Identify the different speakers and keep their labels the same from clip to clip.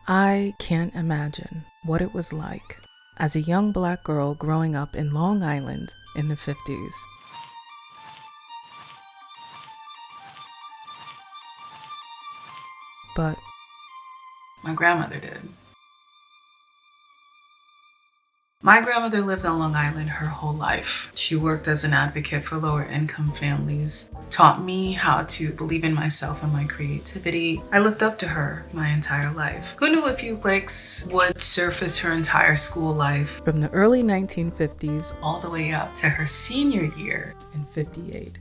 Speaker 1: I can't imagine what it was like as a young black girl growing up in Long Island in the 50s. But my grandmother did. My grandmother lived on Long Island her whole life. She worked as an advocate for lower income families, taught me how to believe in myself and my creativity. I looked up to her my entire life. Who knew a few clicks would surface her entire school life from the early 1950s all the way up to her senior year in 58.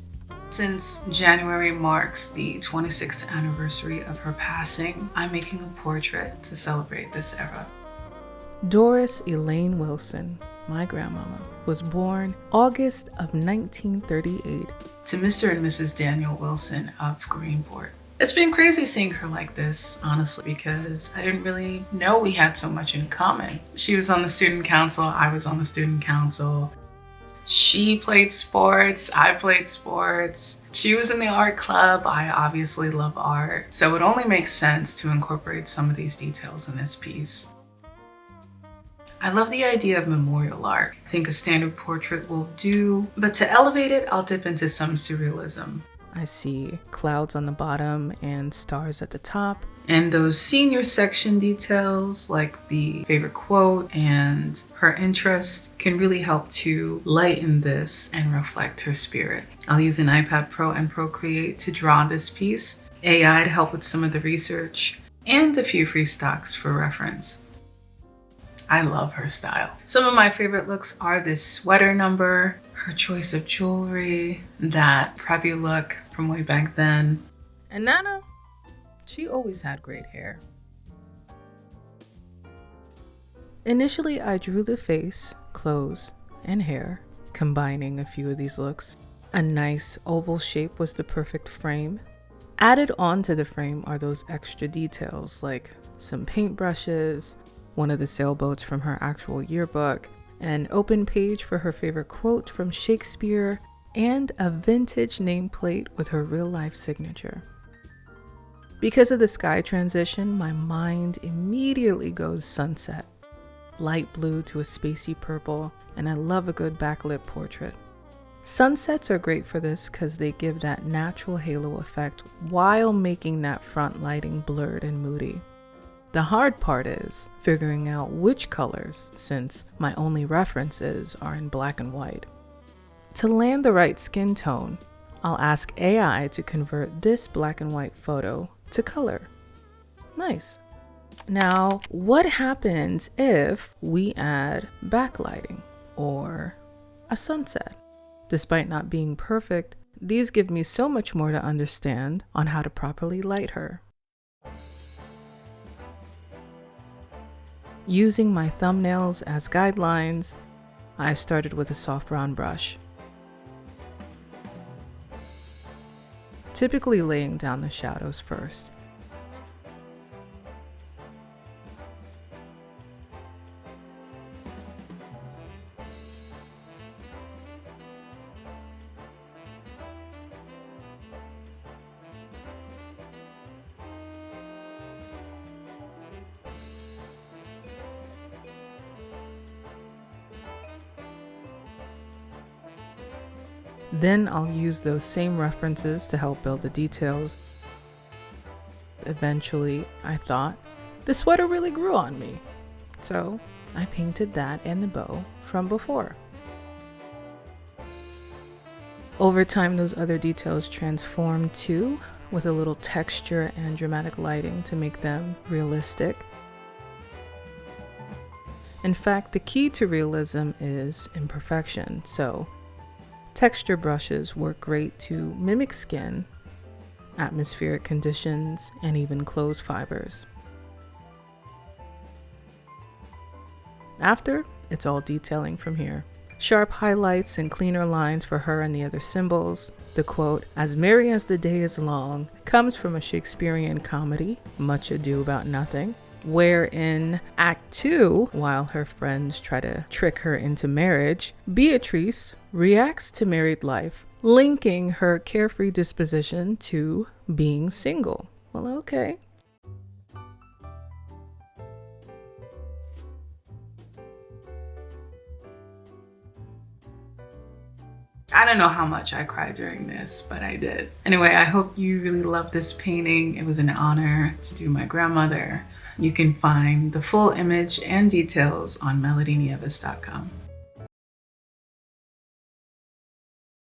Speaker 1: Since January marks the 26th anniversary of her passing, I'm making a portrait to celebrate this era. Doris Elaine Wilson, my grandmama, was born August of 1938 to Mr. and Mrs. Daniel Wilson of Greenport. It's been crazy seeing her like this, honestly, because I didn't really know we had so much in common. She was on the student council, I was on the student council. She played sports, I played sports. She was in the art club, I obviously love art. So it only makes sense to incorporate some of these details in this piece. I love the idea of memorial art. I think a standard portrait will do, but to elevate it, I'll dip into some surrealism. I see clouds on the bottom and stars at the top. And those senior section details, like the favorite quote and her interest, can really help to lighten this and reflect her spirit. I'll use an iPad Pro and Procreate to draw this piece, AI to help with some of the research, and a few free stocks for reference. I love her style. Some of my favorite looks are this sweater number, her choice of jewelry, that preppy look from way back then. And Nana, she always had great hair. Initially, I drew the face, clothes, and hair, combining a few of these looks. A nice oval shape was the perfect frame. Added onto the frame are those extra details like some paintbrushes, one of the sailboats from her actual yearbook, an open page for her favorite quote from Shakespeare, and a vintage nameplate with her real-life signature. Because of the sky transition, my mind immediately goes sunset, light blue to a spacey purple, and I love a good backlit portrait. Sunsets are great for this because they give that natural halo effect while making that front lighting blurred and moody. The hard part is figuring out which colors, since my only references are in black and white. To land the right skin tone, I'll ask AI to convert this black and white photo to color. Nice. Now, what happens if we add backlighting or a sunset? Despite not being perfect, these give me so much more to understand on how to properly light her. Using my thumbnails as guidelines, I started with a soft brown brush, typically laying down the shadows first. Then I'll use those same references to help build the details. Eventually, I thought, the sweater really grew on me. So I painted that and the bow from before. Over time, those other details transformed too, with a little texture and dramatic lighting to make them realistic. In fact, the key to realism is imperfection, so texture brushes work great to mimic skin, atmospheric conditions, and even clothes fibers. After, it's all detailing from here. Sharp highlights and cleaner lines for her and the other symbols. The quote, "As merry as the day is long," comes from a Shakespearean comedy, Much Ado About Nothing, where in Act 2, while her friends try to trick her into marriage, Beatrice reacts to married life, linking her carefree disposition to being single. Well, okay. I don't know how much I cried during this, but I did. Anyway, I hope you really loved this painting. It was an honor to do my grandmother. You can find the full image and details on melodienieves.com.